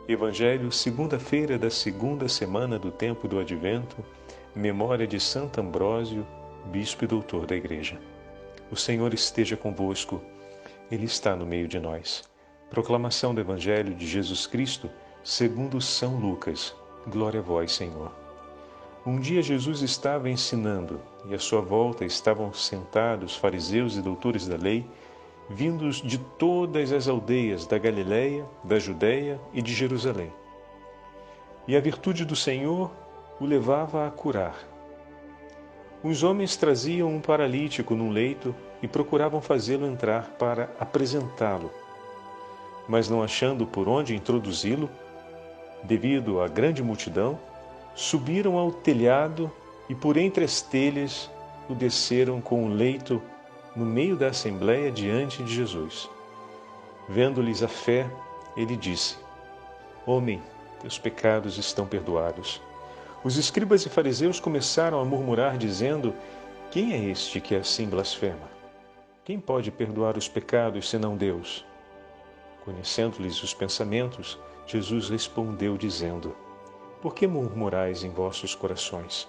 Evangelho, segunda-feira da segunda semana do tempo do Advento, memória de Santo Ambrósio, bispo e doutor da Igreja. O Senhor esteja convosco, Ele está no meio de nós. Proclamação do Evangelho de Jesus Cristo, segundo São Lucas. Glória a vós, Senhor. Um dia Jesus estava ensinando, e à sua volta estavam sentados fariseus e doutores da lei, vindos de todas as aldeias da Galiléia, da Judéia e de Jerusalém. E a virtude do Senhor o levava a curar. Os homens traziam um paralítico num leito e procuravam fazê-lo entrar para apresentá-lo. Mas não achando por onde introduzi-lo, devido à grande multidão, subiram ao telhado e por entre as telhas o desceram com o leito no meio da assembleia diante de Jesus. Vendo-lhes a fé, ele disse: Homem, teus pecados estão perdoados. Os escribas e fariseus começaram a murmurar, dizendo: Quem é este que assim blasfema? Quem pode perdoar os pecados senão Deus? Conhecendo-lhes os pensamentos, Jesus respondeu dizendo: Por que murmurais em vossos corações?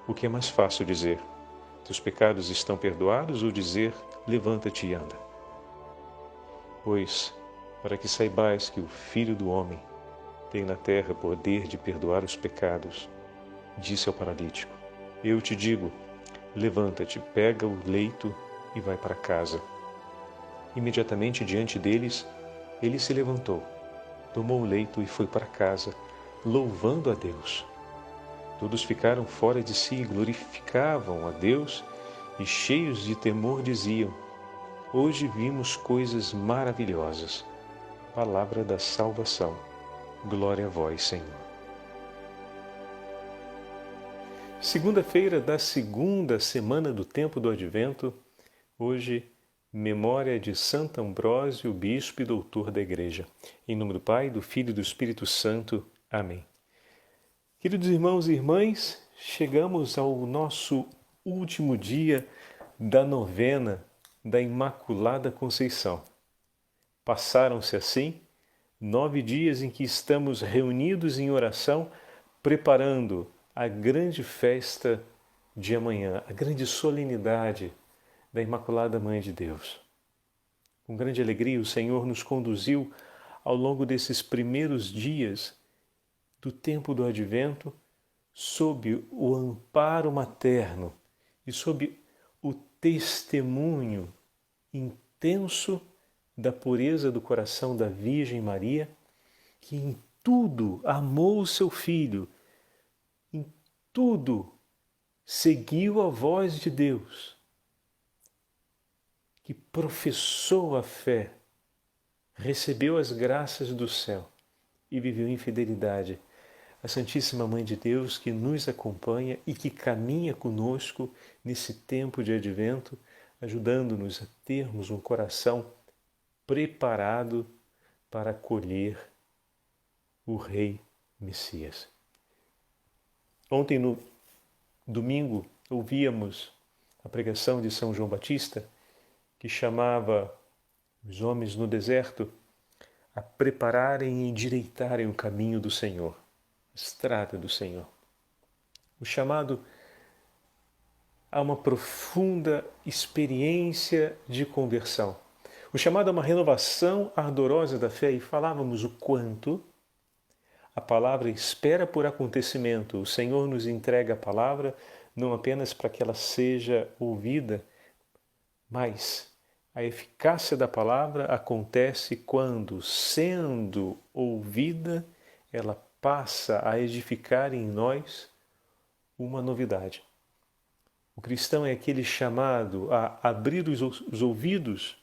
O que é mais fácil dizer: Teus pecados estão perdoados, ou dizer: Levanta-te e anda? Pois, para que saibais que o Filho do Homem tem na terra poder de perdoar os pecados, disse ao paralítico: Eu te digo, levanta-te, pega o leito e vai para casa. Imediatamente diante deles, ele se levantou, tomou o leito e foi para casa, louvando a Deus. Todos ficaram fora de si e glorificavam a Deus e, cheios de temor, diziam: Hoje vimos coisas maravilhosas. Palavra da salvação. Glória a vós, Senhor. Segunda-feira da segunda semana do tempo do Advento. Hoje, memória de Santo Ambrósio, bispo e doutor da Igreja. Em nome do Pai, do Filho e do Espírito Santo. Amém. Queridos irmãos e irmãs, chegamos ao nosso último dia da novena da Imaculada Conceição. Passaram-se assim 9 dias em que estamos reunidos em oração, preparando a grande festa de amanhã, a grande solenidade da Imaculada Mãe de Deus. Com grande alegria, o Senhor nos conduziu ao longo desses primeiros dias do tempo do Advento, sob o amparo materno e sob o testemunho intenso da pureza do coração da Virgem Maria, que em tudo amou o seu Filho, em tudo seguiu a voz de Deus, que professou a fé, recebeu as graças do céu e viveu em fidelidade. A Santíssima Mãe de Deus, que nos acompanha e que caminha conosco nesse tempo de Advento, ajudando-nos a termos um coração preparado para acolher o Rei Messias. Ontem, no domingo, ouvíamos a pregação de São João Batista, que chamava os homens no deserto a prepararem e endireitarem o caminho do Senhor, a estrada do Senhor. O chamado a uma profunda experiência de conversão. O chamado a uma renovação ardorosa da fé, e falávamos o quanto a palavra espera por acontecimento. O Senhor nos entrega a palavra não apenas para que ela seja ouvida, mas a eficácia da palavra acontece quando, sendo ouvida, ela passa a edificar em nós uma novidade. O cristão é aquele chamado a abrir os ouvidos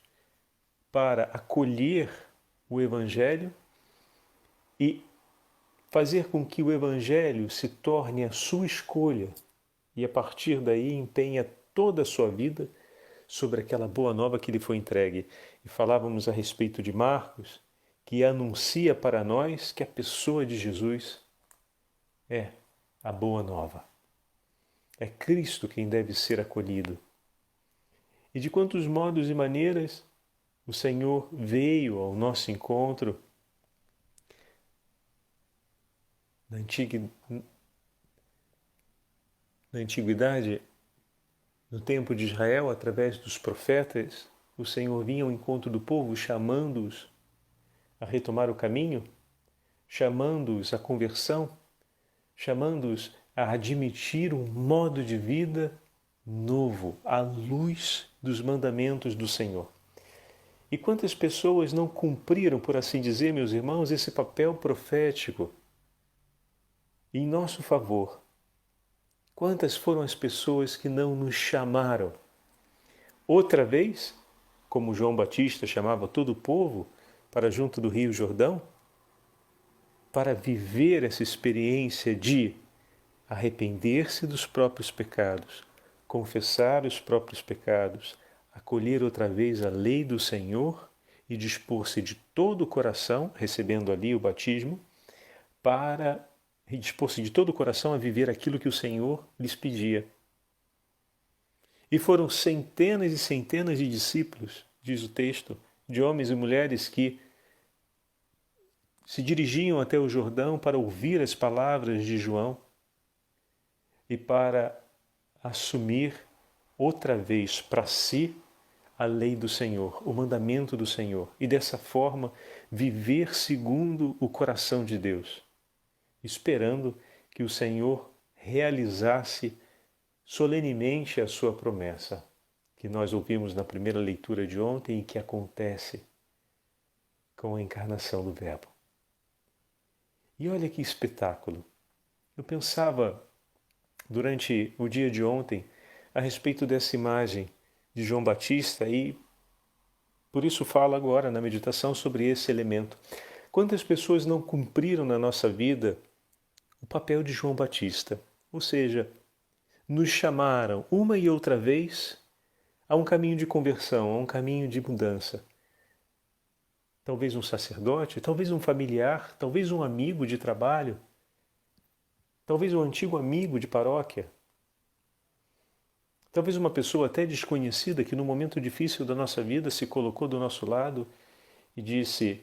para acolher o Evangelho e fazer com que o Evangelho se torne a sua escolha e, a partir daí, empenha toda a sua vida sobre aquela boa nova que lhe foi entregue. E falávamos a respeito de Marcos, que anuncia para nós que a pessoa de Jesus é a boa nova. É Cristo quem deve ser acolhido. E de quantos modos e maneiras o Senhor veio ao nosso encontro Na antiguidade, no tempo de Israel, através dos profetas, o Senhor vinha ao encontro do povo, chamando-os a retomar o caminho, chamando-os à conversão, chamando-os a admitir um modo de vida novo, à luz dos mandamentos do Senhor. E quantas pessoas não cumpriram, por assim dizer, meus irmãos, esse papel profético em nosso favor? Quantas foram as pessoas que não nos chamaram? Outra vez, como João Batista chamava todo o povo para junto do Rio Jordão, para viver essa experiência de arrepender-se dos próprios pecados, confessar os próprios pecados, acolher outra vez a lei do Senhor e dispor-se de todo o coração, recebendo ali o batismo, para dispor-se de todo o coração a viver aquilo que o Senhor lhes pedia. E foram centenas e centenas de discípulos, diz o texto, de homens e mulheres que se dirigiam até o Jordão para ouvir as palavras de João e para assumir outra vez para si a lei do Senhor, o mandamento do Senhor, e dessa forma viver segundo o coração de Deus, esperando que o Senhor realizasse solenemente a sua promessa, que nós ouvimos na primeira leitura de ontem e que acontece com a encarnação do Verbo. E olha que espetáculo! Eu pensava durante o dia de ontem a respeito dessa imagem de João Batista e por isso falo agora na meditação sobre esse elemento. Quantas pessoas não cumpriram na nossa vida o papel de João Batista? Ou seja, nos chamaram uma e outra vez a um caminho de conversão, a um caminho de mudança. Talvez um sacerdote, talvez um familiar, talvez um amigo de trabalho, talvez um antigo amigo de paróquia, talvez uma pessoa até desconhecida que no momento difícil da nossa vida se colocou do nosso lado e disse: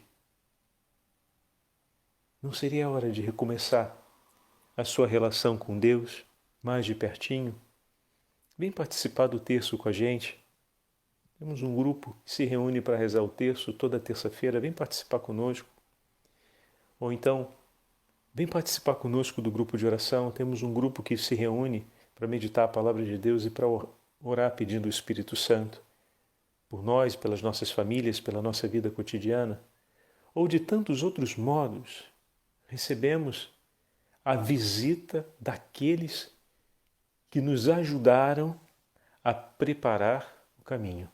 não seria a hora de recomeçar a sua relação com Deus mais de pertinho? Vem participar do terço com a gente. Temos um grupo que se reúne para rezar o terço toda terça-feira. Vem participar conosco. Ou então, vem participar conosco do grupo de oração. Temos um grupo que se reúne para meditar a palavra de Deus e para orar pedindo o Espírito Santo por nós, pelas nossas famílias, pela nossa vida cotidiana. Ou de tantos outros modos, recebemos a visita daqueles que nos ajudaram a preparar o caminho.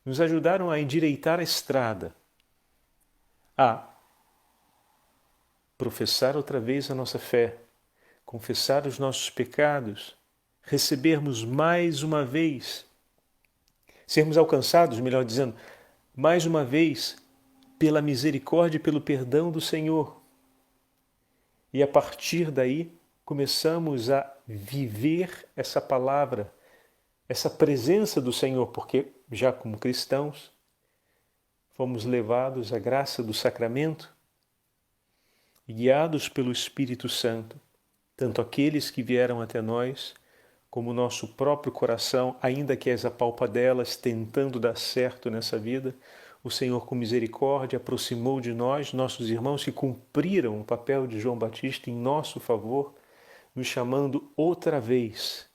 Nos ajudaram a endireitar a estrada, a professar outra vez a nossa fé, confessar os nossos pecados, recebermos mais uma vez, sermos alcançados, melhor dizendo, mais uma vez pela misericórdia e pelo perdão do Senhor. E a partir daí começamos a viver essa palavra, essa presença do Senhor, porque já como cristãos fomos levados à graça do sacramento e guiados pelo Espírito Santo, tanto aqueles que vieram até nós, como o nosso próprio coração, ainda que as apalpadelas, tentando dar certo nessa vida, o Senhor com misericórdia aproximou de nós, nossos irmãos que cumpriram o papel de João Batista em nosso favor, nos chamando outra vez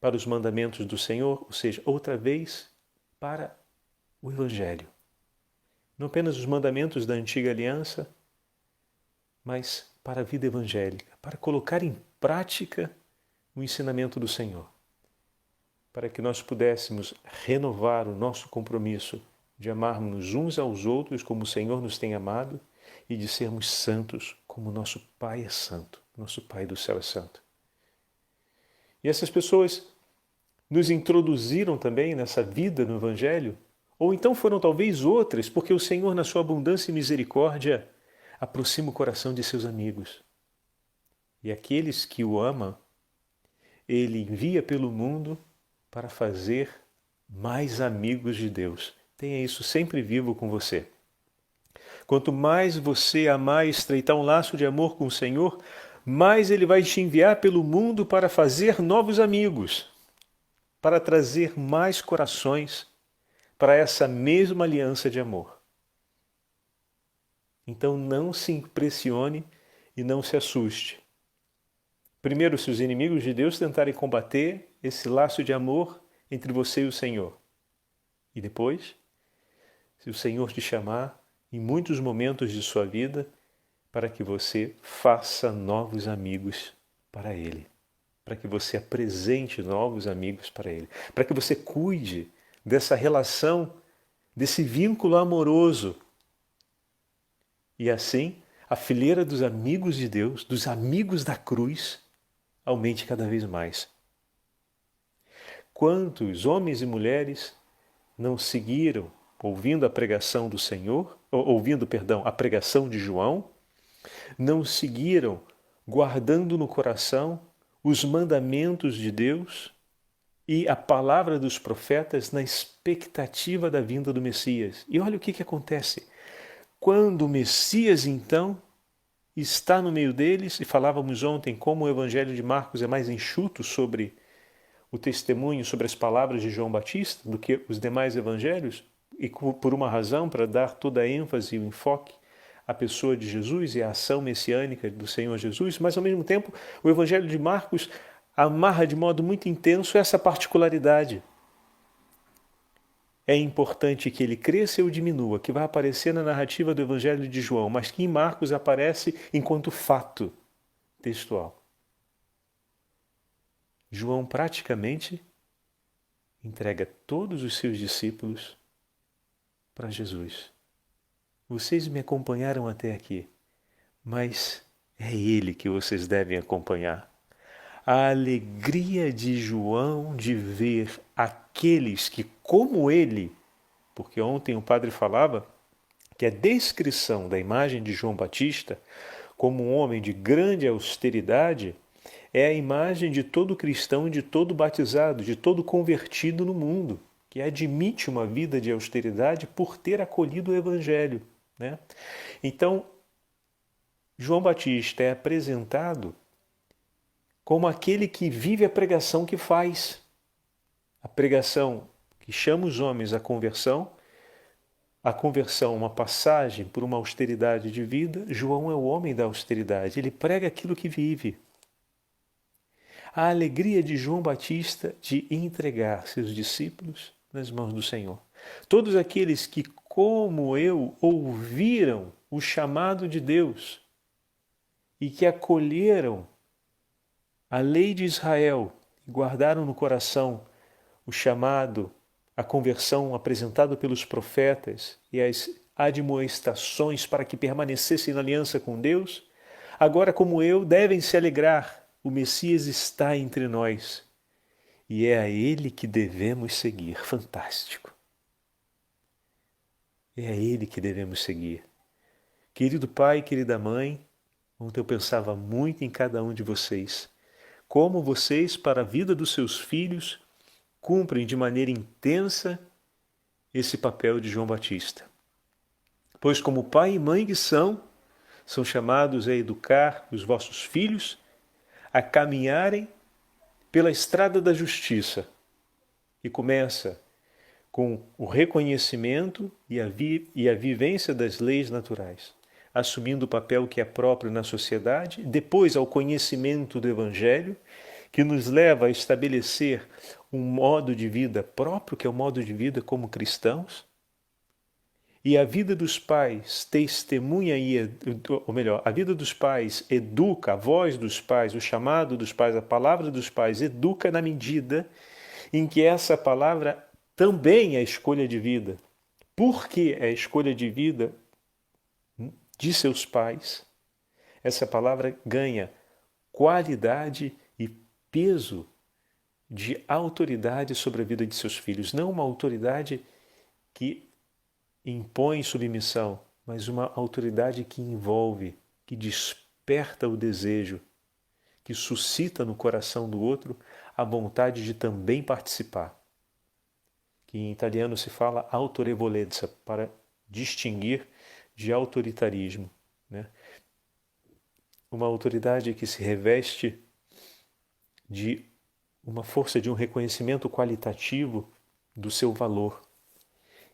para os mandamentos do Senhor, ou seja, outra vez para o Evangelho. Não apenas os mandamentos da antiga aliança, mas para a vida evangélica, para colocar em prática o ensinamento do Senhor, para que nós pudéssemos renovar o nosso compromisso de amarmos uns aos outros como o Senhor nos tem amado e de sermos santos como nosso Pai é santo, nosso Pai do céu é santo. E essas pessoas nos introduziram também nessa vida no Evangelho, ou então foram talvez outras, porque o Senhor, na sua abundância e misericórdia, aproxima o coração de seus amigos. E aqueles que o amam, Ele envia pelo mundo para fazer mais amigos de Deus. Tenha isso sempre vivo com você. Quanto mais você amar e estreitar um laço de amor com o Senhor, mas Ele vai te enviar pelo mundo para fazer novos amigos, para trazer mais corações para essa mesma aliança de amor. Então não se impressione e não se assuste. Primeiro, se os inimigos de Deus tentarem combater esse laço de amor entre você e o Senhor. E depois, se o Senhor te chamar em muitos momentos de sua vida para que você faça novos amigos para Ele, para que você apresente novos amigos para Ele, para que você cuide dessa relação, desse vínculo amoroso. E assim, a fileira dos amigos de Deus, dos amigos da cruz, aumente cada vez mais. Quantos homens e mulheres não seguiram ouvindo a pregação do Senhor, a pregação de João, não seguiram guardando no coração os mandamentos de Deus e a palavra dos profetas na expectativa da vinda do Messias. E olha o que acontece. Quando o Messias, então, está no meio deles, e falávamos ontem como o Evangelho de Marcos é mais enxuto sobre o testemunho, sobre as palavras de João Batista do que os demais evangelhos, e por uma razão, para dar toda a ênfase e o enfoque à pessoa de Jesus e à ação messiânica do Senhor Jesus, mas ao mesmo tempo o Evangelho de Marcos amarra de modo muito intenso essa particularidade. É importante que ele cresça ou diminua, que vai aparecer na narrativa do Evangelho de João, mas que em Marcos aparece enquanto fato textual. João praticamente entrega todos os seus discípulos para Jesus. Vocês me acompanharam até aqui, mas é Ele que vocês devem acompanhar. A alegria de João de ver aqueles que, como ele, porque ontem o padre falava que a descrição da imagem de João Batista como um homem de grande austeridade é a imagem de todo cristão, de todo batizado, de todo convertido no mundo, que admite uma vida de austeridade por ter acolhido o Evangelho, né? Então, João Batista é apresentado como aquele que vive a pregação que faz. A pregação que chama os homens à conversão, a conversão uma passagem por uma austeridade de vida. João é o homem da austeridade, ele prega aquilo que vive. A alegria de João Batista de entregar seus discípulos nas mãos do Senhor. Todos aqueles que, como eu, ouviram o chamado de Deus e que acolheram a lei de Israel e guardaram no coração o chamado, a conversão apresentado pelos profetas e as admoestações para que permanecessem na aliança com Deus, agora, como eu, devem se alegrar. O Messias está entre nós e é a Ele que devemos seguir. Fantástico! É a Ele que devemos seguir. Querido pai, querida mãe, ontem eu pensava muito em cada um de vocês. Como vocês, para a vida dos seus filhos, cumprem de maneira intensa esse papel de João Batista. Pois como pai e mãe que são chamados a educar os vossos filhos a caminharem pela estrada da justiça, que começa com o reconhecimento e a vivência das leis naturais, assumindo o papel que é próprio na sociedade, depois ao conhecimento do Evangelho, que nos leva a estabelecer um modo de vida próprio, que é o modo de vida como cristãos, e a vida dos pais testemunha, ou melhor, a vida dos pais educa, a voz dos pais, o chamado dos pais, a palavra dos pais educa na medida em que essa palavra também é escolha de vida. Porque é escolha de vida de seus pais, essa palavra ganha qualidade e peso de autoridade sobre a vida de seus filhos. Não uma autoridade que impõe submissão, mas uma autoridade que envolve, que desperta o desejo, que suscita no coração do outro a vontade de também participar. Que em italiano se fala autorevolezza, para distinguir de autoritarismo, né? uma autoridade que se reveste de uma força de um reconhecimento qualitativo do seu valor.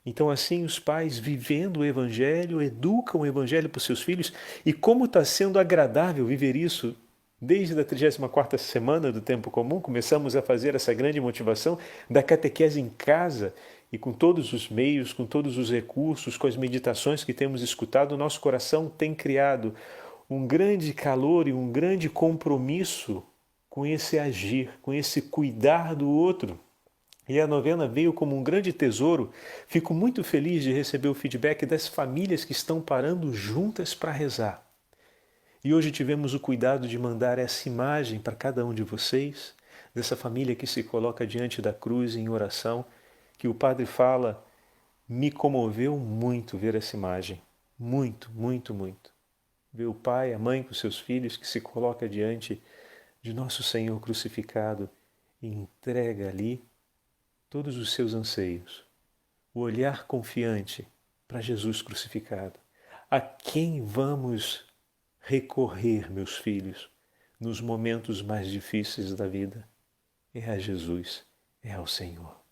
Então, assim, os pais, vivendo o Evangelho, educam o Evangelho para os seus filhos. E como está sendo agradável viver isso desde a 34ª semana do Tempo Comum, começamos a fazer essa grande motivação da catequese em casa e com todos os meios, com todos os recursos, com as meditações que temos escutado, o nosso coração tem criado um grande calor e um grande compromisso com esse agir, com esse cuidar do outro. E a novena veio como um grande tesouro. Fico muito feliz de receber o feedback das famílias que estão parando juntas para rezar. E hoje tivemos o cuidado de mandar essa imagem para cada um de vocês, dessa família que se coloca diante da cruz em oração, que o padre fala, me comoveu muito ver essa imagem. Muito, muito, muito. Ver o pai, a mãe com seus filhos que se coloca diante de nosso Senhor crucificado e entrega ali todos os seus anseios, o olhar confiante para Jesus crucificado. A quem vamos recorrer, meus filhos, nos momentos mais difíceis da vida? É a Jesus, é ao Senhor.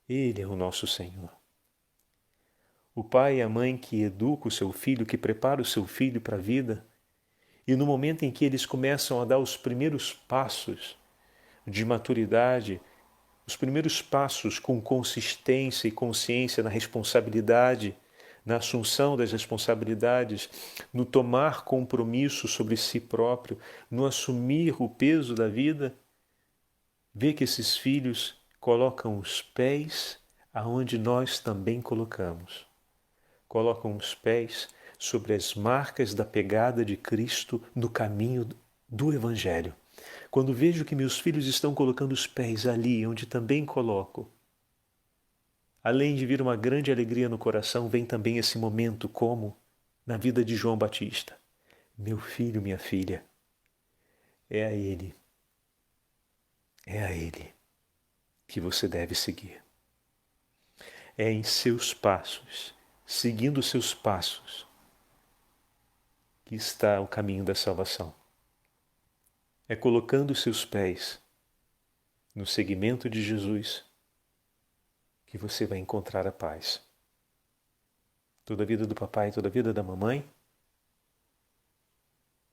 Ele é o nosso Senhor. O pai e a mãe que educa o seu filho, que prepara o seu filho para a vida, e no momento em que eles começam a dar os primeiros passos de maturidade, os primeiros passos com consistência e consciência na responsabilidade, na assunção das responsabilidades, no tomar compromisso sobre si próprio, no assumir o peso da vida, vê que esses filhos colocam os pés aonde nós também colocamos. Colocam os pés sobre as marcas da pegada de Cristo no caminho do Evangelho. Quando vejo que meus filhos estão colocando os pés ali, onde também coloco, além de vir uma grande alegria no coração, vem também esse momento como na vida de João Batista. Meu filho, minha filha, é a ele que você deve seguir. É em seus passos, seguindo os seus passos, que está o caminho da salvação. É colocando os seus pés no seguimento de Jesus que você vai encontrar a paz. Toda a vida do papai, toda a vida da mamãe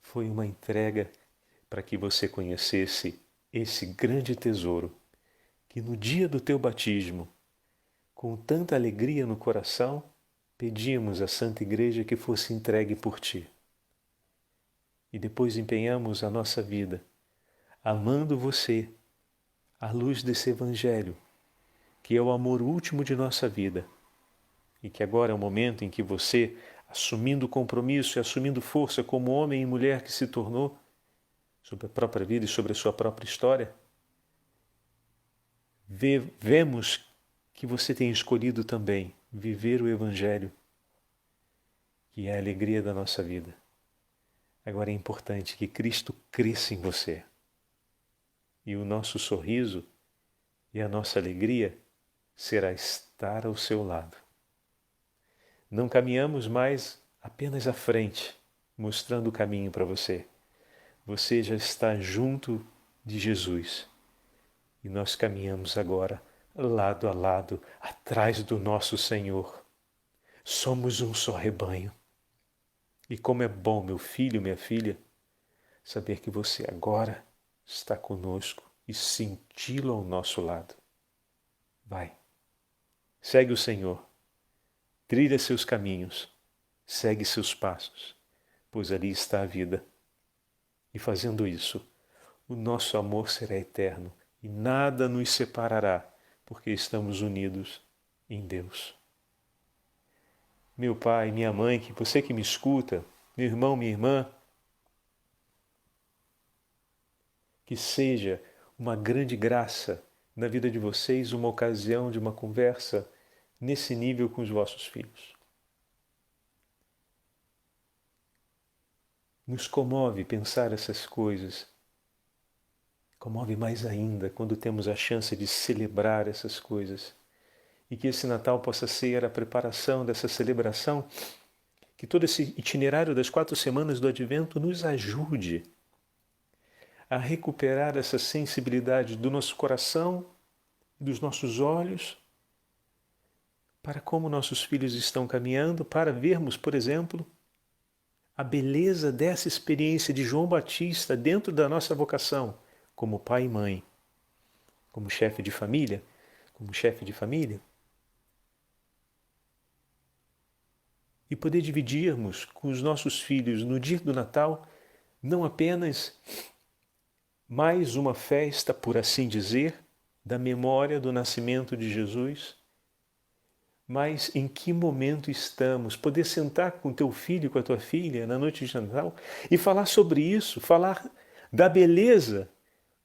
foi uma entrega para que você conhecesse esse grande tesouro que no dia do teu batismo, com tanta alegria no coração, pedimos à Santa Igreja que fosse entregue por ti. E depois empenhamos a nossa vida amando você à luz desse Evangelho, que é o amor último de nossa vida, e que agora é o momento em que você, assumindo compromisso e assumindo força como homem e mulher que se tornou, sobre a própria vida e sobre a sua própria história, vemos que você tem escolhido também viver o Evangelho, que é a alegria da nossa vida. Agora é importante que Cristo cresça em você. E o nosso sorriso e a nossa alegria será estar ao seu lado. Não caminhamos mais apenas à frente, mostrando o caminho para você. Você já está junto de Jesus. E nós caminhamos agora lado a lado, atrás do nosso Senhor. Somos um só rebanho. E como é bom, meu filho, minha filha, saber que você agora está conosco e senti-lo ao nosso lado. Vai, segue o Senhor, trilha seus caminhos, segue seus passos, pois ali está a vida. E fazendo isso, o nosso amor será eterno e nada nos separará, porque estamos unidos em Deus. Meu pai, minha mãe, que você que me escuta, meu irmão, minha irmã, que seja uma grande graça na vida de vocês, uma ocasião de uma conversa nesse nível com os vossos filhos. Nos comove pensar essas coisas. Comove mais ainda quando temos a chance de celebrar essas coisas. E que esse Natal possa ser a preparação dessa celebração que todo esse itinerário das 4 semanas do Advento nos ajude a recuperar essa sensibilidade do nosso coração, dos nossos olhos, para como nossos filhos estão caminhando, para vermos, por exemplo, a beleza dessa experiência de João Batista dentro da nossa vocação, como pai e mãe, como chefe de família, e poder dividirmos com os nossos filhos no dia do Natal não apenas mais uma festa, por assim dizer, da memória do nascimento de Jesus, mas em que momento estamos? Poder sentar com teu filho, com a tua filha, na noite de Natal e falar sobre isso, falar da beleza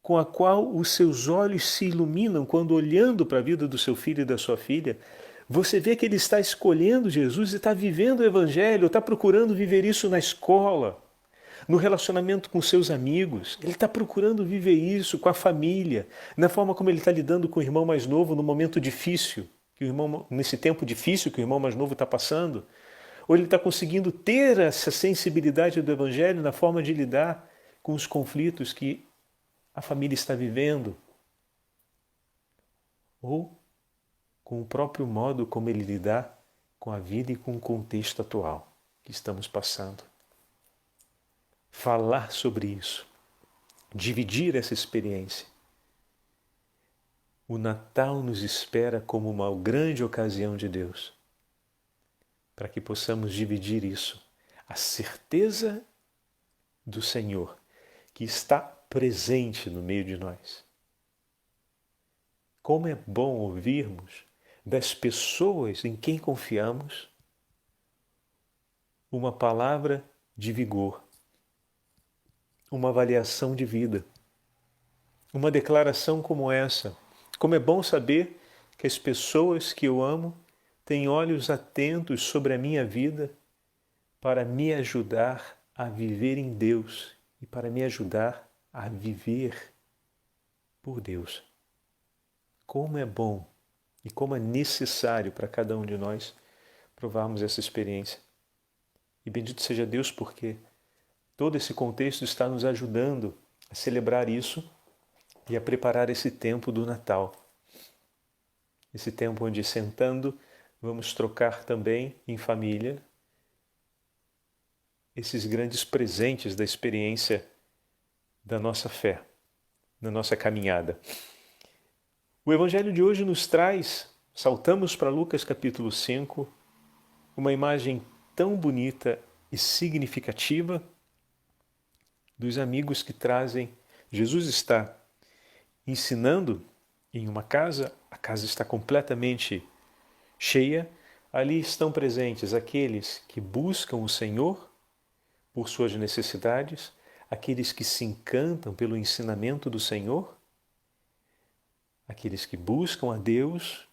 com a qual os seus olhos se iluminam quando, olhando para a vida do seu filho e da sua filha, você vê que ele está escolhendo Jesus e está vivendo o Evangelho, está procurando viver isso na escola, no relacionamento com seus amigos. Ele está procurando viver isso com a família, na forma como ele está lidando com o irmão mais novo no momento difícil, nesse tempo difícil que o irmão mais novo está passando. Ou ele está conseguindo ter essa sensibilidade do Evangelho na forma de lidar com os conflitos que a família está vivendo. Ou com o próprio modo como ele lidar com a vida e com o contexto atual que estamos passando. Falar sobre isso, dividir essa experiência. O Natal nos espera como uma grande ocasião de Deus, para que possamos dividir isso, a certeza do Senhor, que está presente no meio de nós. Como é bom ouvirmos das pessoas em quem confiamos uma palavra de vigor, uma avaliação de vida, uma declaração como essa. Como é bom saber que as pessoas que eu amo têm olhos atentos sobre a minha vida para me ajudar a viver em Deus e para me ajudar a viver por Deus. Como é bom e como é necessário para cada um de nós provarmos essa experiência. E bendito seja Deus porque todo esse contexto está nos ajudando a celebrar isso e a preparar esse tempo do Natal. Esse tempo onde, sentando, vamos trocar também em família esses grandes presentes da experiência da nossa fé, da nossa caminhada. O Evangelho de hoje nos traz, saltamos para Lucas capítulo 5, uma imagem tão bonita e significativa dos amigos que trazem. Jesus está ensinando em uma casa, a casa está completamente cheia, ali estão presentes aqueles que buscam o Senhor por suas necessidades, aqueles que se encantam pelo ensinamento do Senhor, aqueles que buscam a Deus,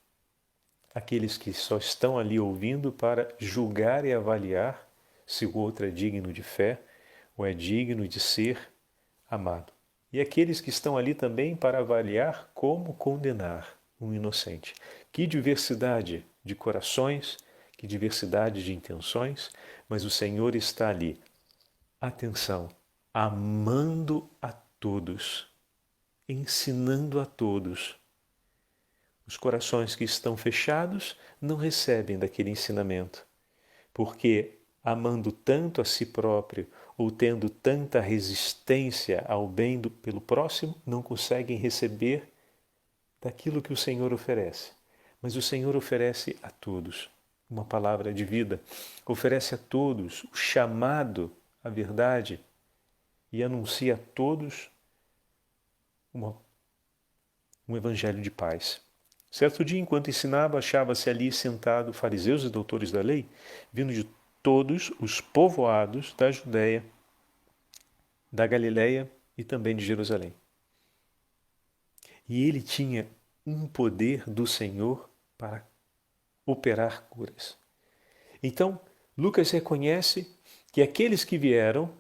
aqueles que só estão ali ouvindo para julgar e avaliar se o outro é digno de fé ou é digno de ser amado. E aqueles que estão ali também para avaliar como condenar um inocente. Que diversidade de corações, que diversidade de intenções, mas o Senhor está ali. Atenção, amando a todos, ensinando a todos. Os corações que estão fechados não recebem daquele ensinamento, porque amando tanto a si próprio ou tendo tanta resistência ao bem pelo próximo, não conseguem receber daquilo que o Senhor oferece. Mas o Senhor oferece a todos uma palavra de vida, oferece a todos o chamado à verdade e anuncia a todos um evangelho de paz. Certo dia, enquanto ensinava, achava-se ali sentado fariseus e doutores da lei, vindo de todos os povoados da Judéia, da Galiléia e também de Jerusalém. E ele tinha um poder do Senhor para operar curas. Então, Lucas reconhece que aqueles que vieram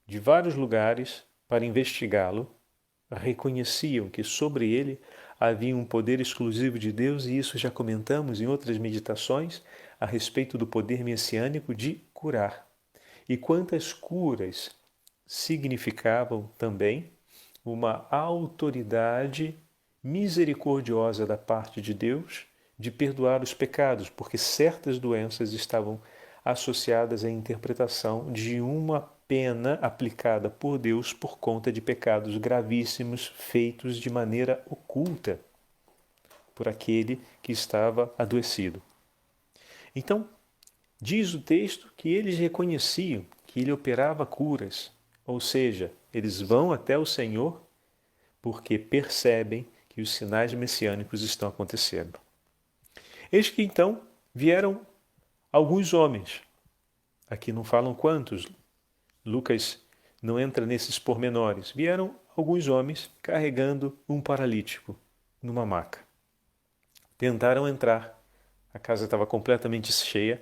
de vários lugares para investigá-lo reconheciam que sobre ele havia um poder exclusivo de Deus, e isso já comentamos em outras meditações, a respeito do poder messiânico de curar. E quantas curas significavam também uma autoridade misericordiosa da parte de Deus de perdoar os pecados, porque certas doenças estavam associadas à interpretação de uma pena aplicada por Deus por conta de pecados gravíssimos feitos de maneira oculta por aquele que estava adoecido. Então, diz o texto que eles reconheciam que ele operava curas, ou seja, eles vão até o Senhor porque percebem que os sinais messiânicos estão acontecendo. Eis que então vieram alguns homens. Aqui não falam quantos, Lucas não entra nesses pormenores. Vieram alguns homens carregando um paralítico numa maca. Tentaram entrar, a casa estava completamente cheia.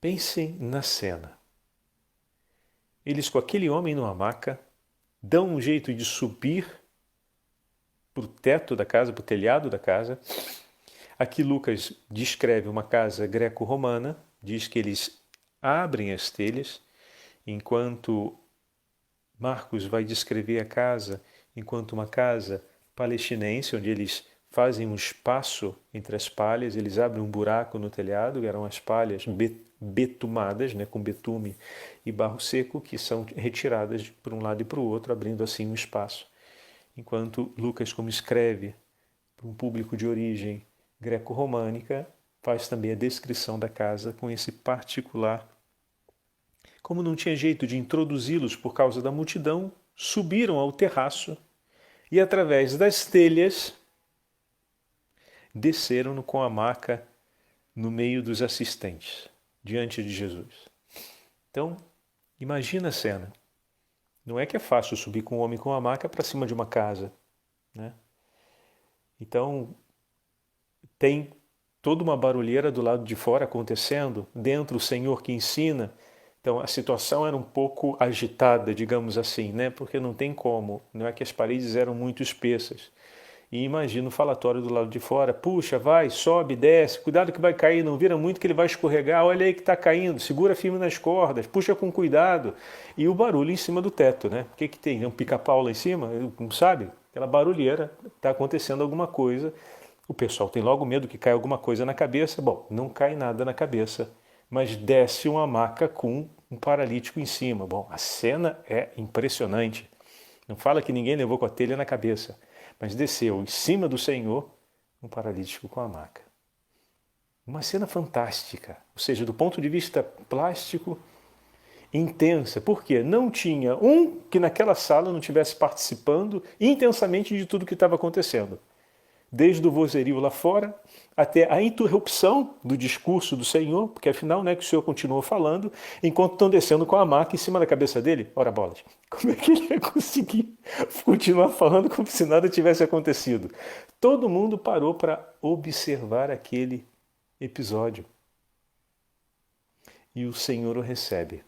Pensem na cena. Eles com aquele homem numa maca dão um jeito de subir para o teto da casa, para o telhado da casa. Aqui Lucas descreve uma casa greco-romana, diz que eles abrem as telhas, enquanto Marcos vai descrever a casa enquanto uma casa palestinense, onde eles fazem um espaço entre as palhas, eles abrem um buraco no telhado, eram as palhas betumadas, com betume e barro seco, que são retiradas por um lado e para o outro, abrindo assim um espaço. Enquanto Lucas, como escreve para um público de origem greco-românica, faz também a descrição da casa com esse particular. Como não tinha jeito de introduzi-los por causa da multidão, subiram ao terraço e, através das telhas, desceram-no com a maca no meio dos assistentes, diante de Jesus. Então, imagina a cena. Não é que é fácil subir com um homem com a maca para cima de uma casa, né? Então, tem toda uma barulheira do lado de fora acontecendo, dentro o Senhor que ensina. Então a situação era um pouco agitada, digamos assim, né? Porque não tem como, não é que as paredes eram muito espessas. E imagina o falatório do lado de fora, puxa, vai, sobe, desce, cuidado que vai cair, não vira muito que ele vai escorregar, olha aí que está caindo, segura firme nas cordas, puxa com cuidado. E o barulho em cima do teto, né? O que tem? Um pica-pau lá em cima? Não sabe? Aquela barulheira, está acontecendo alguma coisa. O pessoal tem logo medo que caia alguma coisa na cabeça. Bom, não cai nada na cabeça, mas desce uma maca com um paralítico em cima. Bom, a cena é impressionante. Não fala que ninguém levou com a telha na cabeça, mas desceu em cima do Senhor um paralítico com a maca. Uma cena fantástica, ou seja, do ponto de vista plástico, intensa. Por quê? Não tinha um que naquela sala não estivesse participando intensamente de tudo que estava acontecendo. Desde o vozerio lá fora até a interrupção do discurso do Senhor, porque afinal, que o Senhor continuou falando, enquanto estão descendo com a maca em cima da cabeça dele. Ora bolas, como é que ele ia conseguir continuar falando como se nada tivesse acontecido? Todo mundo parou para observar aquele episódio. E o Senhor o recebe.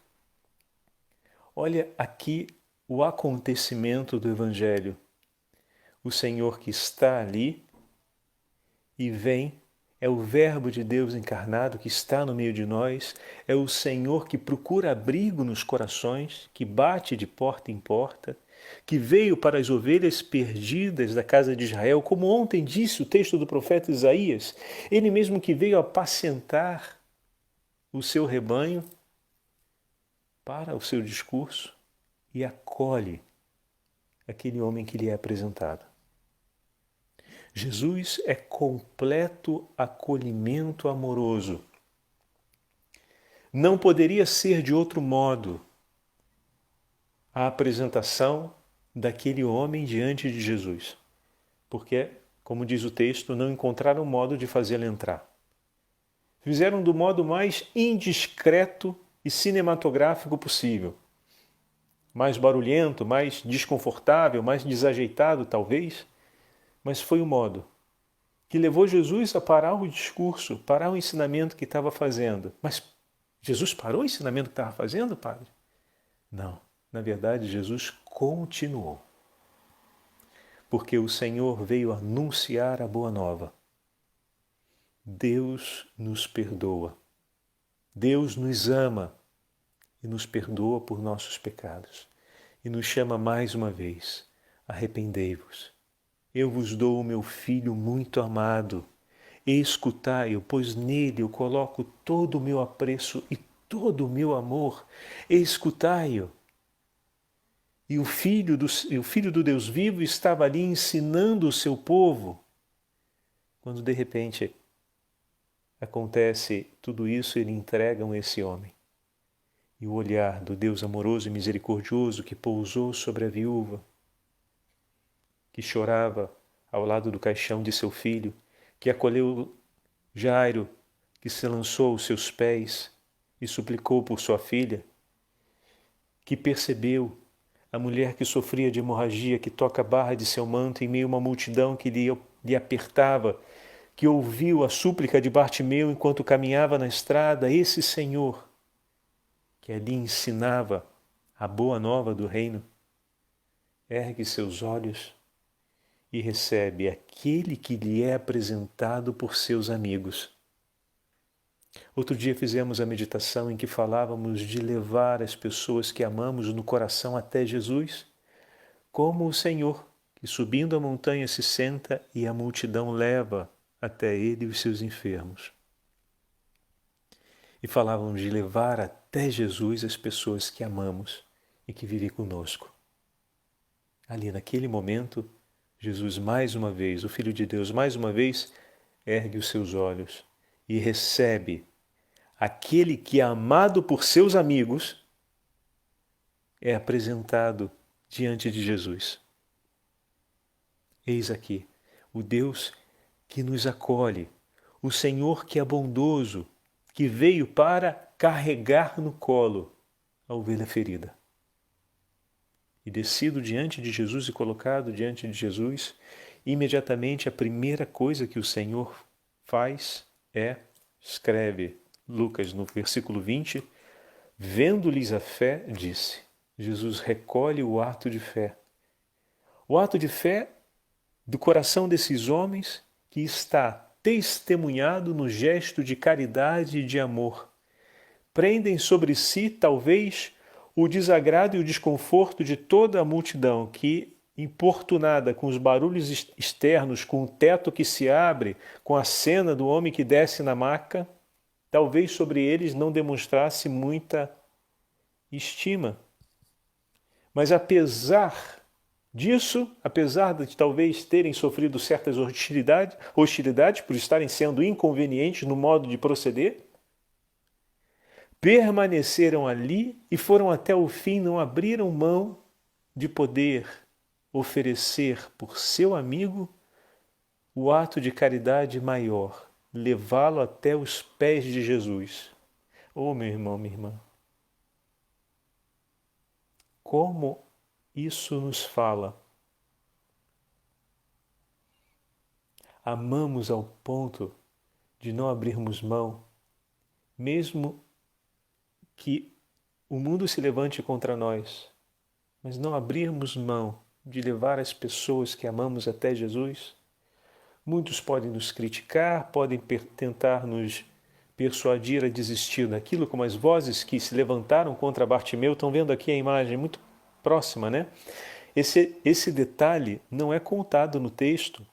Olha aqui o acontecimento do Evangelho. O Senhor que está ali e vem, é o Verbo de Deus encarnado que está no meio de nós, é o Senhor que procura abrigo nos corações, que bate de porta em porta, que veio para as ovelhas perdidas da casa de Israel, como ontem disse o texto do profeta Isaías, ele mesmo que veio apacentar o seu rebanho para o seu discurso e acolhe aquele homem que lhe é apresentado. Jesus é completo acolhimento amoroso. Não poderia ser de outro modo a apresentação daquele homem diante de Jesus, porque, como diz o texto, não encontraram modo de fazê-lo entrar. Fizeram do modo mais indiscreto e cinematográfico possível, mais barulhento, mais desconfortável, mais desajeitado, talvez, mas foi o modo que levou Jesus a parar o discurso, parar o ensinamento que estava fazendo. Mas Jesus parou o ensinamento que estava fazendo, padre? Não, na verdade Jesus continuou. Porque o Senhor veio anunciar a boa nova. Deus nos perdoa. Deus nos ama e nos perdoa por nossos pecados e nos chama mais uma vez: arrependei-vos. Eu vos dou o meu Filho muito amado. Escutai-o, pois nele eu coloco todo o meu apreço e todo o meu amor. Escutai-o. E o Filho do Deus vivo estava ali ensinando o seu povo, quando de repente acontece tudo isso, ele entrega esse homem. E o olhar do Deus amoroso e misericordioso que pousou sobre a viúva, que chorava ao lado do caixão de seu filho, que acolheu Jairo, que se lançou aos seus pés e suplicou por sua filha, que percebeu a mulher que sofria de hemorragia, que toca a barra de seu manto em meio a uma multidão que lhe apertava, que ouviu a súplica de Bartimeu enquanto caminhava na estrada, esse Senhor, que ali ensinava a boa nova do reino, ergue seus olhos e recebe aquele que lhe é apresentado por seus amigos. Outro dia fizemos a meditação em que falávamos de levar as pessoas que amamos no coração até Jesus, como o Senhor, que subindo a montanha se senta e a multidão leva até ele os seus enfermos. E falávamos de levar até Jesus as pessoas que amamos e que vivem conosco. Ali naquele momento, Jesus mais uma vez, o Filho de Deus mais uma vez, ergue os seus olhos e recebe aquele que é amado por seus amigos, é apresentado diante de Jesus. Eis aqui o Deus que nos acolhe, o Senhor que é bondoso, que veio para carregar no colo a ovelha ferida. E descido diante de Jesus e colocado diante de Jesus, imediatamente a primeira coisa que o Senhor faz é, escreve Lucas no versículo 20, vendo-lhes a fé, disse. Jesus recolhe o ato de fé. O ato de fé do coração desses homens que está testemunhado no gesto de caridade e de amor. Prendem sobre si, talvez, o desagrado e o desconforto de toda a multidão que, importunada com os barulhos externos, com o teto que se abre, com a cena do homem que desce na maca, talvez sobre eles não demonstrasse muita estima. Mas apesar disso, apesar de talvez terem sofrido certas hostilidades por estarem sendo inconvenientes no modo de proceder, permaneceram ali e foram até o fim, não abriram mão de poder oferecer por seu amigo o ato de caridade maior, levá-lo até os pés de Jesus. Oh, meu irmão, minha irmã, como isso nos fala. Amamos ao ponto de não abrirmos mão, mesmo que o mundo se levante contra nós, mas não abrirmos mão de levar as pessoas que amamos até Jesus. Muitos podem nos criticar, podem tentar nos persuadir a desistir daquilo, como as vozes que se levantaram contra Bartimeu. Estão vendo aqui a imagem muito próxima, né? Esse detalhe não é contado no texto,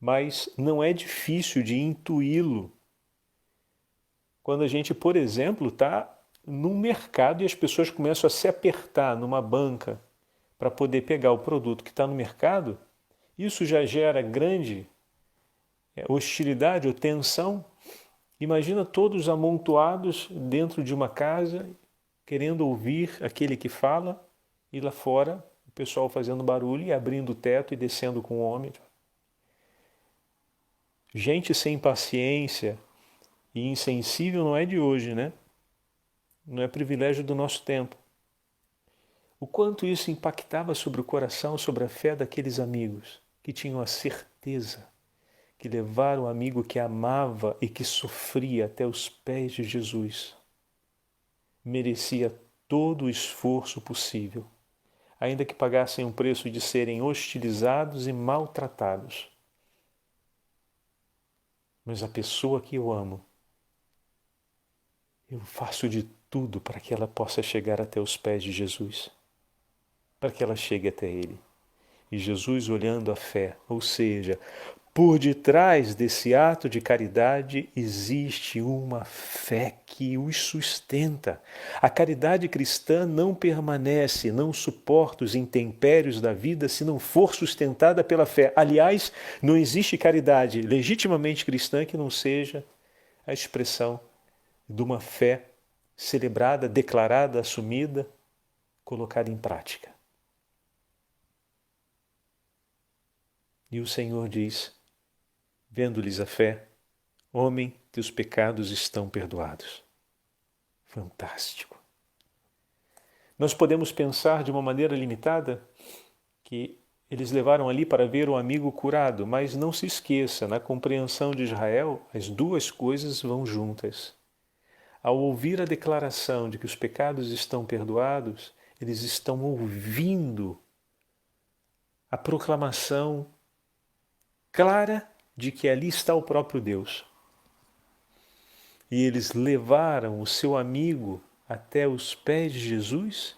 mas não é difícil de intuí-lo. Quando a gente, por exemplo, está num mercado e as pessoas começam a se apertar numa banca para poder pegar o produto que está no mercado, isso já gera grande hostilidade ou tensão. Imagina todos amontoados dentro de uma casa, querendo ouvir aquele que fala, e lá fora o pessoal fazendo barulho e abrindo o teto e descendo com o homem. Gente sem paciência e insensível não é de hoje, né? Não é privilégio do nosso tempo. O quanto isso impactava sobre o coração, sobre a fé daqueles amigos que tinham a certeza que levar o amigo que amava e que sofria até os pés de Jesus merecia todo o esforço possível, ainda que pagassem o preço de serem hostilizados e maltratados. Mas a pessoa que eu amo, eu faço de tudo para que ela possa chegar até os pés de Jesus, para que ela chegue até Ele. E Jesus olhando a fé, ou seja, por detrás desse ato de caridade existe uma fé que os sustenta. A caridade cristã não permanece, não suporta os intempéries da vida se não for sustentada pela fé. Aliás, não existe caridade legitimamente cristã que não seja a expressão de uma fé celebrada, declarada, assumida, colocada em prática. E o Senhor diz, vendo-lhes a fé, homem, teus pecados estão perdoados. Fantástico. Nós podemos pensar de uma maneira limitada que eles levaram ali para ver o amigo curado, mas não se esqueça, na compreensão de Israel, as duas coisas vão juntas. Ao ouvir a declaração de que os pecados estão perdoados, eles estão ouvindo a proclamação clara de que ali está o próprio Deus. E eles levaram o seu amigo até os pés de Jesus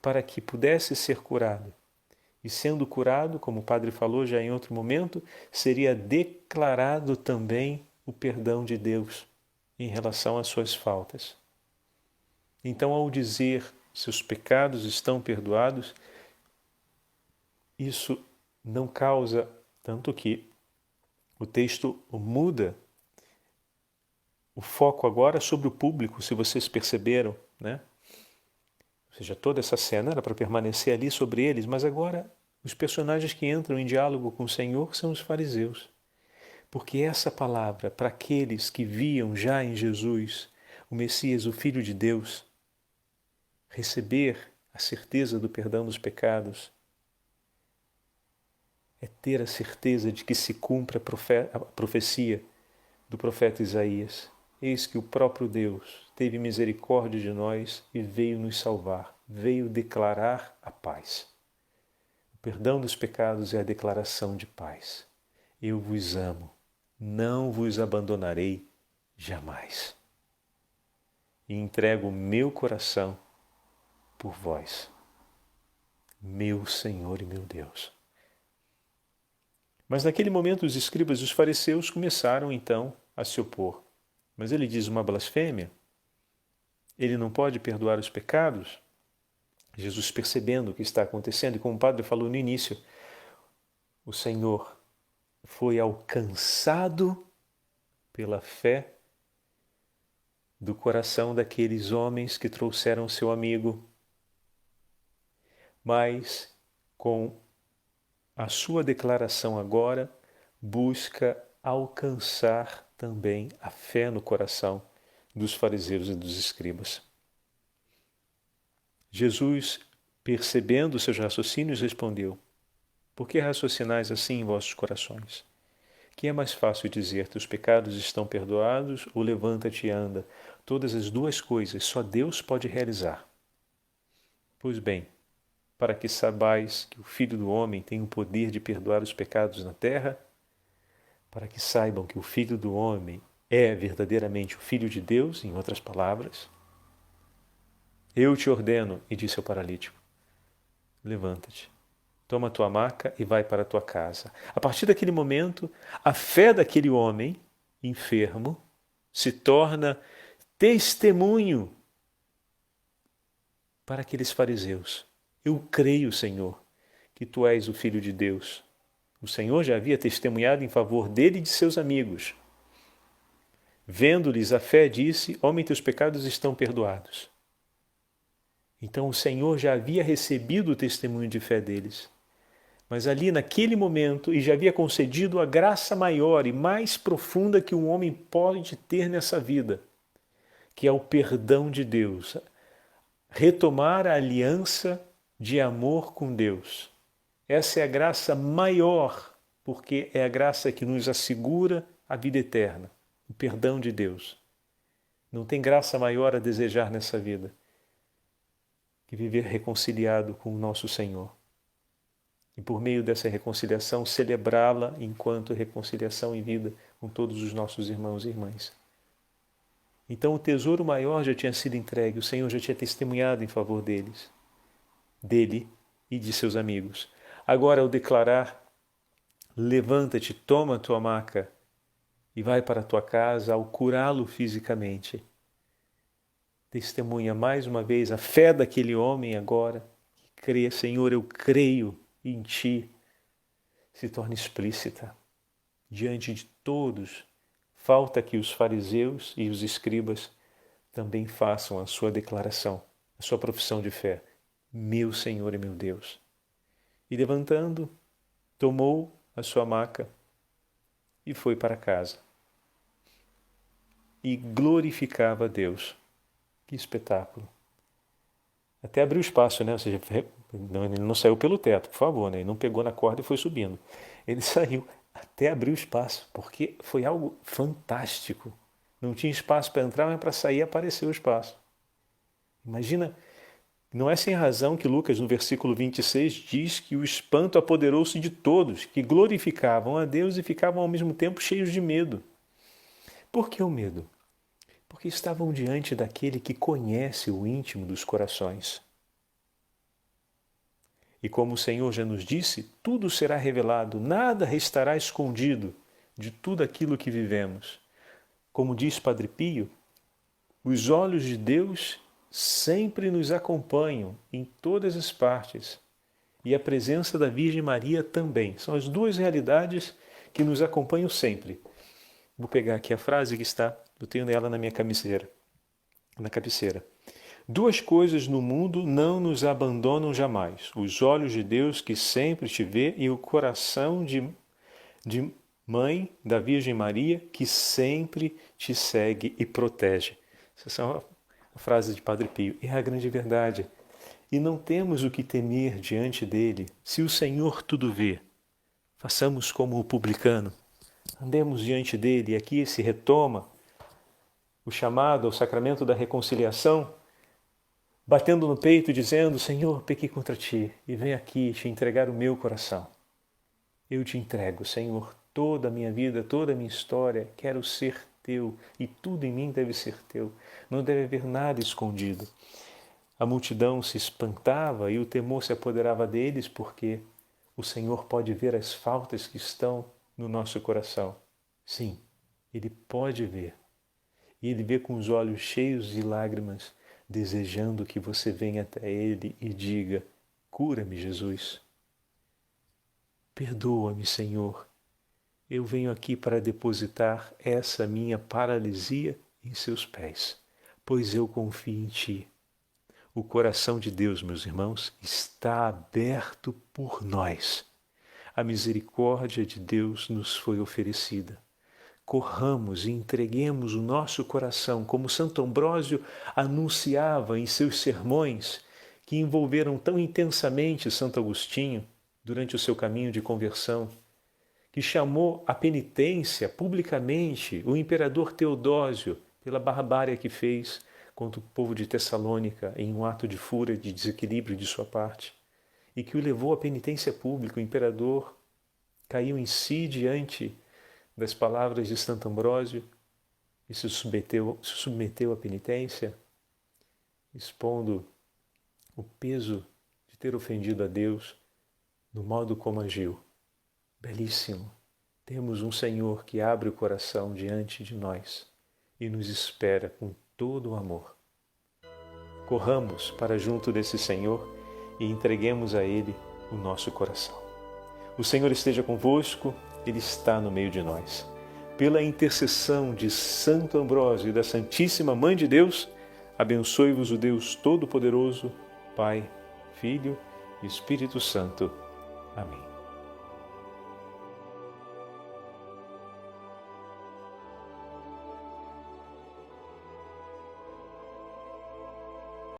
para que pudesse ser curado. E sendo curado, como o padre falou já em outro momento, seria declarado também o perdão de Deus em relação às suas faltas. Então, ao dizer seus pecados estão perdoados, isso não causa, tanto que o texto muda o foco agora sobre o público, se vocês perceberam, né? Ou seja, toda essa cena era para permanecer ali sobre eles, mas agora os personagens que entram em diálogo com o Senhor são os fariseus. Porque essa palavra, para aqueles que viam já em Jesus o Messias, o Filho de Deus, receber a certeza do perdão dos pecados, é ter a certeza de que se cumpre a profecia do profeta Isaías. Eis que o próprio Deus teve misericórdia de nós e veio nos salvar, veio declarar a paz. O perdão dos pecados é a declaração de paz. Eu vos amo, não vos abandonarei jamais. E entrego o meu coração por vós, meu Senhor e meu Deus. Mas naquele momento os escribas e os fariseus começaram então a se opor. Mas ele diz uma blasfêmia? Ele não pode perdoar os pecados? Jesus, percebendo o que está acontecendo, e como o padre falou no início, o Senhor foi alcançado pela fé do coração daqueles homens que trouxeram seu amigo, mas com a sua declaração agora busca alcançar também a fé no coração dos fariseus e dos escribas. Jesus, percebendo seus raciocínios, respondeu: por que raciocinais assim em vossos corações? Que é mais fácil dizer, teus pecados estão perdoados, ou levanta-te e anda? Todas as duas coisas só Deus pode realizar. Pois bem, para que saibais que o Filho do Homem tem o poder de perdoar os pecados na terra, para que saibam que o Filho do Homem é verdadeiramente o Filho de Deus, em outras palavras, eu te ordeno, e disse ao paralítico, levanta-te, toma a tua maca e vai para a tua casa. A partir daquele momento, a fé daquele homem enfermo se torna testemunho para aqueles fariseus. Eu creio, Senhor, que tu és o Filho de Deus. O Senhor já havia testemunhado em favor dele e de seus amigos. Vendo-lhes a fé, disse, homem, teus pecados estão perdoados. Então o Senhor já havia recebido o testemunho de fé deles. Mas ali, naquele momento, e já havia concedido a graça maior e mais profunda que um homem pode ter nessa vida, que é o perdão de Deus. Retomar a aliança de amor com Deus. Essa é a graça maior, porque é a graça que nos assegura a vida eterna, o perdão de Deus. Não tem graça maior a desejar nessa vida que viver reconciliado com o nosso Senhor. E por meio dessa reconciliação, celebrá-la enquanto reconciliação em vida com todos os nossos irmãos e irmãs. Então o tesouro maior já tinha sido entregue, o Senhor já tinha testemunhado em favor dele e de seus amigos. Agora, ao declarar, levanta-te, toma a tua maca e vai para a tua casa, ao curá-lo fisicamente, testemunha mais uma vez a fé daquele homem agora, que crê, Senhor, eu creio em Ti, se torna explícita diante de todos. Falta que os fariseus e os escribas também façam a sua declaração, a sua profissão de fé. Meu Senhor e meu Deus. E levantando, tomou a sua maca e foi para casa. E glorificava a Deus. Que espetáculo. Até abriu espaço, né? Ou seja, ele não saiu pelo teto, por favor, né? Ele não pegou na corda e foi subindo. Ele saiu até abriu espaço, porque foi algo fantástico. Não tinha espaço para entrar, mas para sair apareceu o espaço. Imagina, não é sem razão que Lucas, no versículo 26, diz que o espanto apoderou-se de todos, que glorificavam a Deus e ficavam ao mesmo tempo cheios de medo. Por que o medo? Porque estavam diante daquele que conhece o íntimo dos corações. E como o Senhor já nos disse, tudo será revelado, nada restará escondido de tudo aquilo que vivemos. Como diz Padre Pio, os olhos de Deus sempre nos acompanham em todas as partes. E a presença da Virgem Maria também. São as duas realidades que nos acompanham sempre. Vou pegar aqui a frase que está, eu tenho ela na minha cabeceira. Duas coisas no mundo não nos abandonam jamais: os olhos de Deus que sempre te vê e o coração de mãe da Virgem Maria que sempre te segue e protege. Essa é uma frase de Padre Pio. É a grande verdade. E não temos o que temer diante dele, se o Senhor tudo vê. Façamos como o publicano. Andemos diante dele, e aqui se retoma o chamado ao sacramento da reconciliação, batendo no peito e dizendo: Senhor, pequei contra ti e venho aqui te entregar o meu coração. Eu te entrego, Senhor, toda a minha vida, toda a minha história, quero ser teu e tudo em mim deve ser teu. Não deve haver nada escondido. A multidão se espantava e o temor se apoderava deles porque o Senhor pode ver as faltas que estão no nosso coração. Sim, Ele pode ver. E Ele vê com os olhos cheios de lágrimas, desejando que você venha até Ele e diga: cura-me, Jesus. Perdoa-me, Senhor. Eu venho aqui para depositar essa minha paralisia em seus pés, pois eu confio em Ti. O coração de Deus, meus irmãos, está aberto por nós. A misericórdia de Deus nos foi oferecida. Corramos e entreguemos o nosso coração, como Santo Ambrósio anunciava em seus sermões, que envolveram tão intensamente Santo Agostinho durante o seu caminho de conversão, que chamou à penitência publicamente o imperador Teodósio pela barbárie que fez contra o povo de Tessalônica em um ato de fúria, de desequilíbrio de sua parte, e que o levou à penitência pública. O imperador caiu em si diante das palavras de Santo Ambrósio e se submeteu à penitência, expondo o peso de ter ofendido a Deus no modo como agiu. Belíssimo! Temos um Senhor que abre o coração diante de nós e nos espera com todo o amor. Corramos para junto desse Senhor e entreguemos a Ele o nosso coração. O Senhor esteja convosco, Ele está no meio de nós. Pela intercessão de Santo Ambrósio e da Santíssima Mãe de Deus, abençoe-vos o Deus Todo-Poderoso, Pai, Filho e Espírito Santo. Amém.